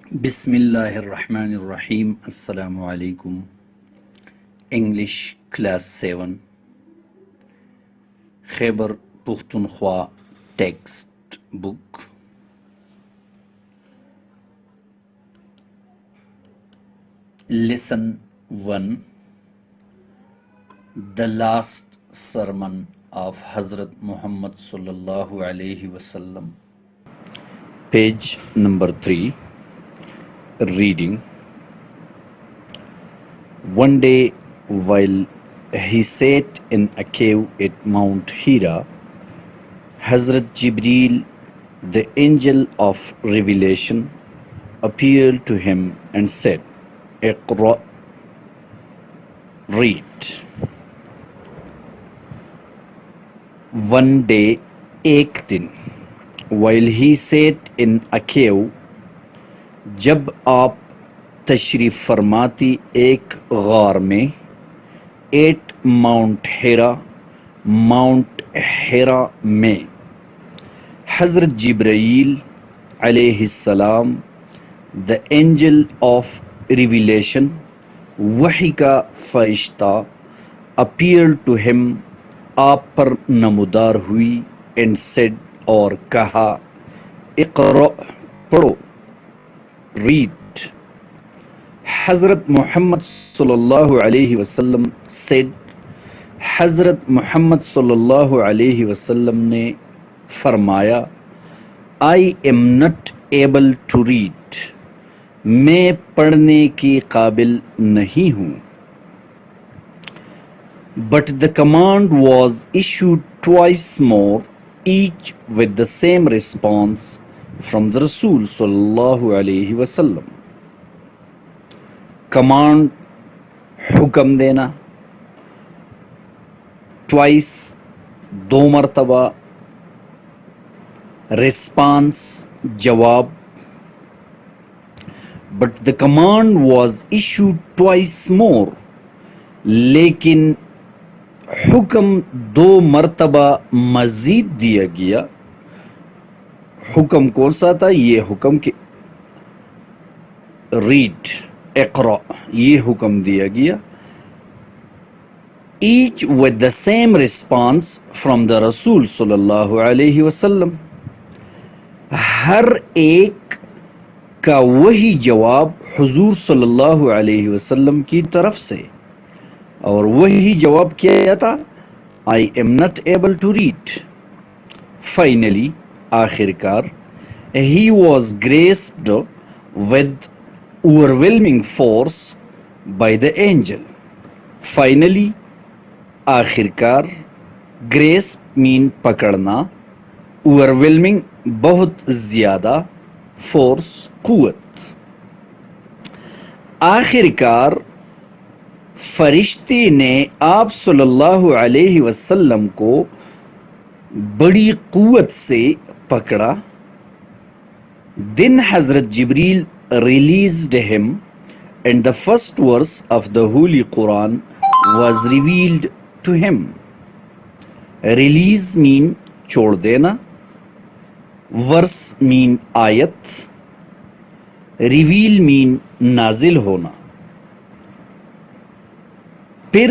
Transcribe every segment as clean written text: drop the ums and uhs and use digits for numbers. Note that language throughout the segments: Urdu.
بسم اللہ الرحمن الرحیم. السلام علیکم. English class 7 Khyber Pakhtunkhwa text book. Lesson 1. The last sermon of Hazrat Muhammad sallallahu alayhi wasallam. Page number 3. Reading. One day, while he sat in a cave at Mount Hira, Hazrat Jibreel, the angel of revelation, appeared to him and said, "Iqra," read. One day, ایک دن, while he sat in a cave, جب آپ تشریف فرماتی ایک غار میں, ایٹ ماؤنٹ ہیرا, ماؤنٹ ہیرا میں, حضرت جبرائیل علیہ السلام, دا اینجل آف ریویلیشن, وحی کا فرشتہ, اپیئر ٹو ہم, آپ پر نمودار ہوئی, اینڈ سیڈ, اور کہا, اقرأ, پڑھو, ریڈ. حضرت محمد صلی اللہ علیہ وسلم said, حضرت محمد صلی اللہ علیہ وسلم نے فرمایا, I am not able to read, میں پڑھنے کی قابل نہیں ہوں. But the command was issued twice more, each with the same response from the Rasul sallallahu alayhi wasallam. Command, حکم دینا, twice, دو مرتبہ, response, جواب. But the command was issued twice more, لیکن حکم دو مرتبہ مزید دیا گیا. حکم کون سا تھا؟ یہ حکم کہ ریڈ, اقرا, یہ حکم دیا گیا. Each with the same response from the رسول صلی اللہ علیہ وسلم, ہر ایک کا وہی جواب حضور صلی اللہ علیہ وسلم کی طرف سے, اور وہی جواب کیا تھا, I am not able to read. Finally, آخر کار, he was grasped with overwhelming force by the angel. Finally, آخر کار, grasp mean پکڑنا, overwhelming بہت زیادہ, force قوت. آخر کار فرشتے نے آپ صلی اللہ علیہ وسلم کو بڑی قوت سے پکڑا. Then Hazrat Jibreel released him, and the first verse of the Holy Quran was revealed to him. Release mean چھوڑ دینا, verse mean آیت, reveal mean نازل ہونا. پھر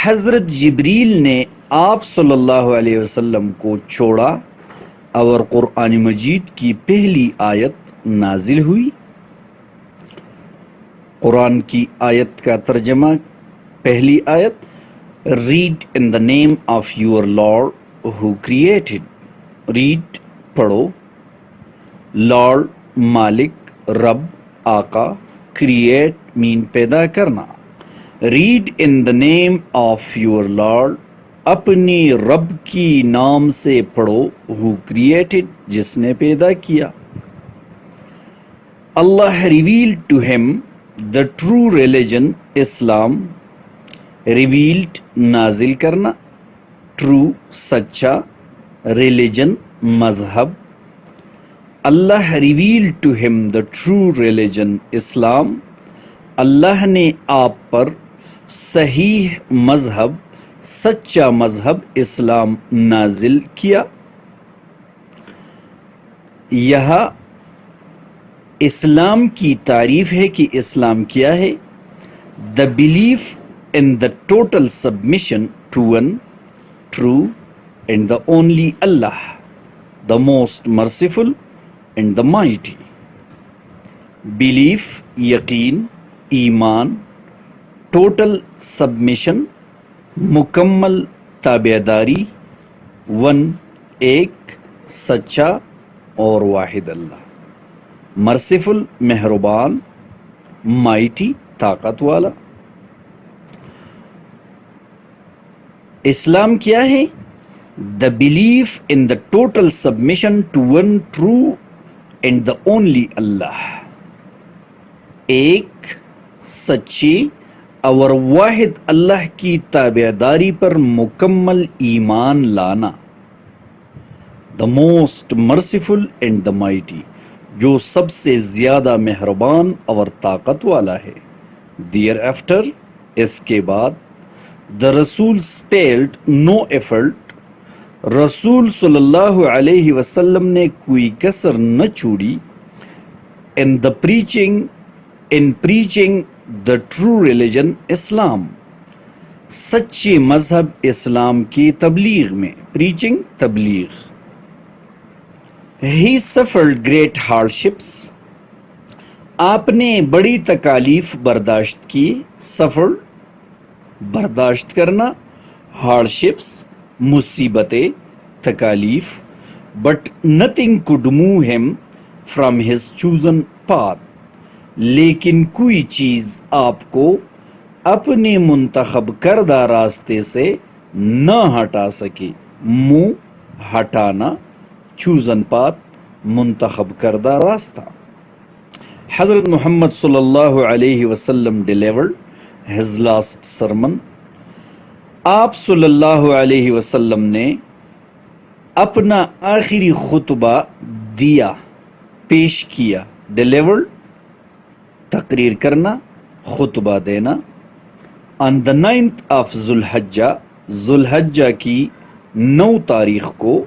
حضرت جبریل نے آپ صلی اللہ علیہ وسلم کو چھوڑا, اور قرآن مجید کی پہلی آیت نازل ہوئی. قرآن کی آیت کا ترجمہ, پہلی آیت, read in the name of your lord who created. Read, پڑھو, لارڈ مالک, رب, آقا, کریٹ مین پیدا کرنا. Read in the name of your lord, اپنی رب کی نام سے پڑھو, ہو کریٹڈ, جس نے پیدا کیا. اللہ ریویلڈ ٹو ہم the true religion, Islam, revealed نازل کرنا, ٹرو سچا, ریلیجن مذہب. اللہ ریویلڈ ٹو ہم دا ٹرو ریلیجن اسلام, اللہ نے آپ پر صحیح مذہب, سچا مذہب اسلام نازل کیا. یہاں اسلام کی تعریف ہے کہ اسلام کیا ہے؟ The belief in the total submission to one true and the only Allah, the most merciful and the mighty. Belief, yaqeen, ایمان, total submission, مکمل تابعداری, ون ایک سچا اور واحد اللہ, مرسیفل مہربان, مائٹی طاقت والا. اسلام کیا ہے؟ The belief in the total submission to one true and the only Allah, ایک سچے اور واحد اللہ کی تابعداری پر مکمل ایمان لانا. The most merciful and the mighty, جو سب سے زیادہ مہربان اور طاقت والا ہے. دیئر آفٹر, اس کے بعد. The Rasul spared no effort, رسول صلی اللہ علیہ وسلم نے کوئی کسر نہ چھوڑی in preaching the true religion Islam, سچے مذہب اسلام کی تبلیغ میں. preaching تبلیغ. He suffered great hardships, آپ نے بڑی تکالیف برداشت کی. suffered برداشت کرنا, ہارڈشپس مصیبتیں, تکالیف. But nothing could move him from his chosen path, لیکن کوئی چیز آپ کو اپنے منتخب کردہ راستے سے نہ ہٹا سکے. منہ ہٹانا, chosen path منتخب کردہ راستہ. حضرت محمد صلی اللہ علیہ وسلم delivered his last sermon, آپ صلی اللہ علیہ وسلم نے اپنا آخری خطبہ دیا, پیش کیا. delivered تقریر کرنا, خطبہ دینا. on the 9th of ذوالحجہ, ذوالحجہ کی 9 تاریخ کو.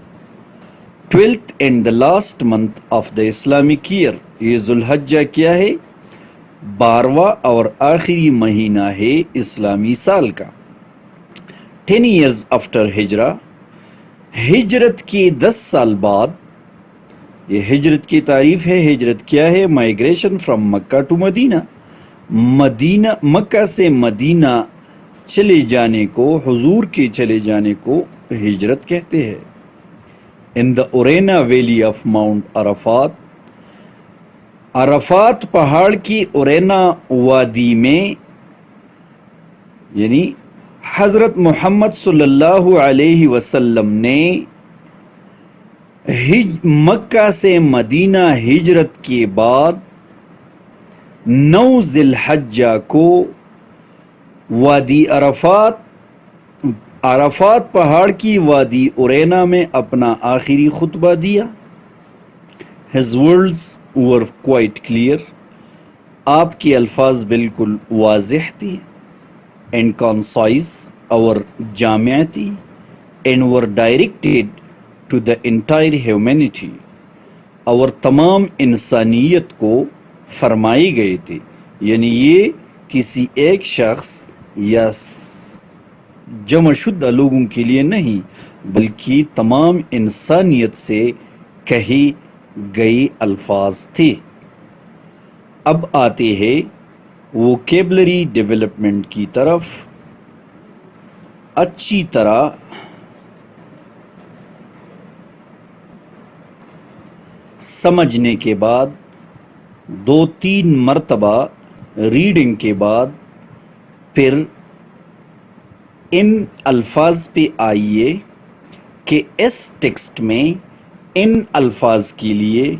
12th and the last month of the Islamic year, یہ ذوالحجہ کیا ہے؟ 12واں اور آخری مہینہ ہے اسلامی سال کا. 10 years after ہجرہ, ہجرت کے 10 سال بعد. یہ ہجرت کی تعریف ہے. ہجرت کیا ہے؟ مائیگریشن فرام مکہ ٹو مدینہ, مکہ سے مدینہ چلے جانے کو, حضور کے چلے جانے کو ہجرت کہتے ہیں. In the arena valley of mount Arafat, Arafat پہاڑ کی اورینا وادی میں, یعنی حضرت محمد صلی اللہ علیہ وسلم نے مکہ سے مدینہ ہجرت کے بعد 9 ذی الحجہ کو وادی عرفات پہاڑ کی وادی اورینا میں اپنا آخری خطبہ دیا. His words were quite clear, آپ کے الفاظ بالکل واضح تھی. and concise اور جامع تھی. and were directed to the entire humanity, اور تمام انسانیت کو فرمائی گئے تھے. یعنی یہ کسی ایک شخص یا جمع شدہ لوگوں کے لیے نہیں, بلکہ تمام انسانیت سے کہی گئی الفاظ تھے. اب آتے ہیں ووکیبلری ڈیولپمنٹ کی طرف. اچھی طرح سمجھنے کے بعد, 2-3 مرتبہ ریڈنگ کے بعد, پھر ان الفاظ پہ آئیے کہ اس ٹیکسٹ میں ان الفاظ کے لیے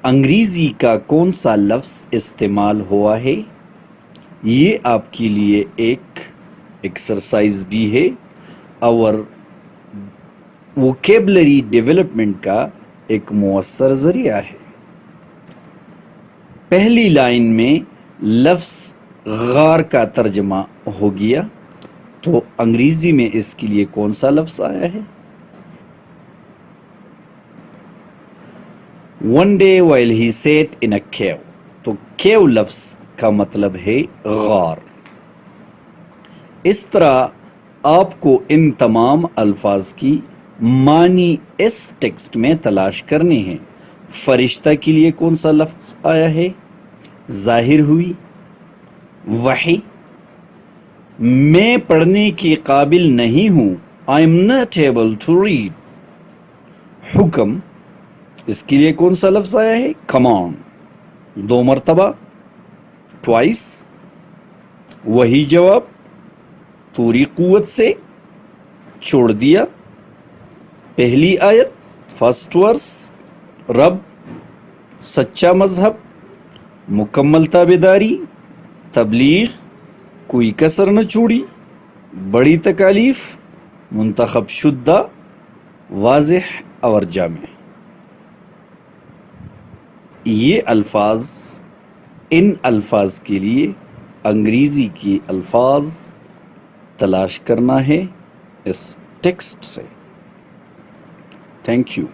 انگریزی کا کون سا لفظ استعمال ہوا ہے. یہ آپ کے لیے ایک ایکسرسائز بھی ہے اور ووکیبلری ڈیولپمنٹ کا ایک مؤثر ذریعہ ہے. پہلی لائن میں لفظ غار کا ترجمہ ہو گیا, تو انگریزی میں اس کے لیے کون سا لفظ آیا ہے؟ One day while he sat in a cave. تو کیو لفظ کا مطلب ہے غار. اس طرح آپ کو ان تمام الفاظ کی معنی اس ٹیکسٹ میں تلاش کرنے ہیں. فرشتہ کے لیے کون سا لفظ آیا ہے؟ ظاہر ہوئی. وحی، میں پڑھنے کے قابل نہیں ہوں، I am not able to read. حکم، اس کے لیے کون سا لفظ آیا ہے؟ کمانڈ، 2 مرتبہ، ٹوائس. وہی جواب، پوری قوت سے، چھوڑ دیا. پہلی آیت، فرسٹ ورس، رب، سچا مذہب، مکمل تابعداری، تبلیغ، کوئی کسر نہ چھوڑی، بڑی تکالیف، منتخب شدہ، واضح اور جامع. یہ الفاظ، ان الفاظ کے لیے انگریزی کے الفاظ تلاش کرنا ہے اس ٹیکسٹ سے. Thank you.